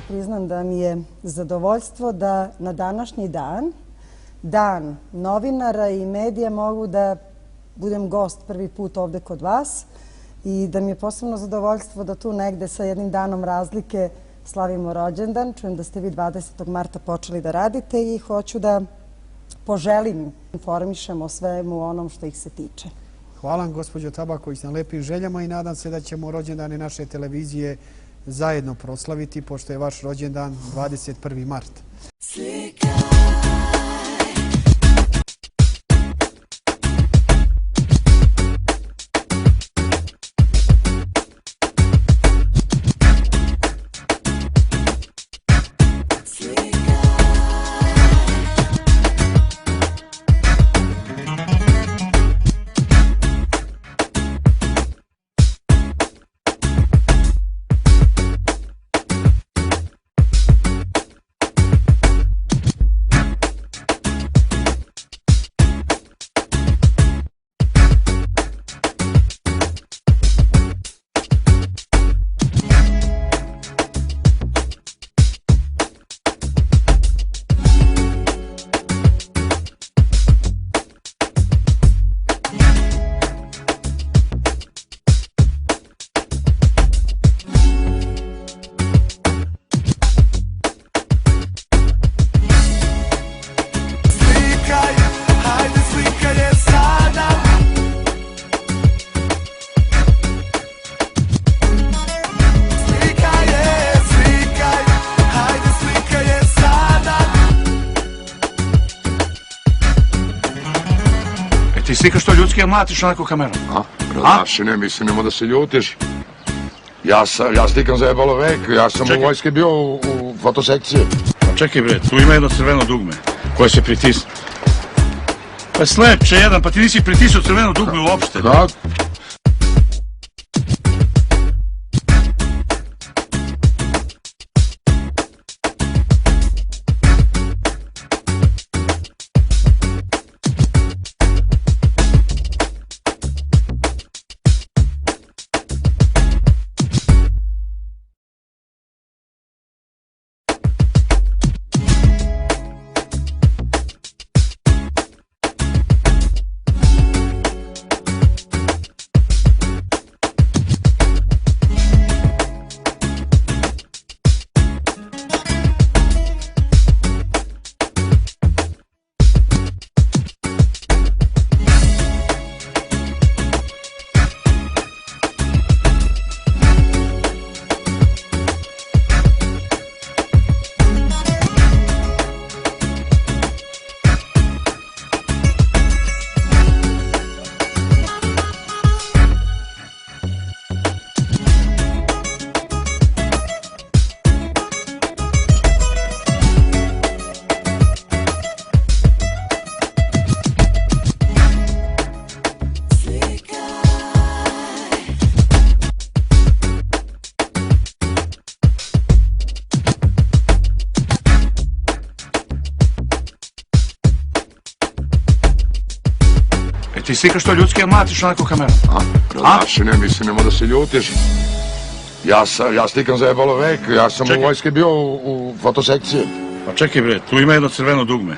priznam da mi je zadovoljstvo da na današnji dan, dan novinara i medija, mogu da budem gost prvi put ovde kod vas i da mi je posebno zadovoljstvo da tu negde sa jednim danom razlike slavimo rođendan. Čujem da ste vi 20. marta počeli da radite i hoću da poželim, informišemo o svemu onom što ih se tiče. Hvala vam, gospođo Tabaković, na lepim željama i nadam se da ćemo rođendane naše televizije zajedno proslaviti, pošto je vaš rođendan 21. mart. Ti slikaš to ljudski, a mlatiš onako kamerom? Ne mislim, nemoj da se ljutiš. Ja slikam za jebalo vek, ja sam u vojske bio u fotosekciji. Pa čekaj bre, tu ima jedno crveno dugme koje se pritisne. Pa slepče jedan, pa ti nisi pritisao crveno dugme uopšte. Da. Ti slikaš to ljudski, a mlatiš onako kamerom? Ne mislim, nemoj da se ljutiš. Ja slikam za jebalo vek, ja sam u vojske bio u fotosekciji. Pa čekaj bre, tu ima jedno crveno dugme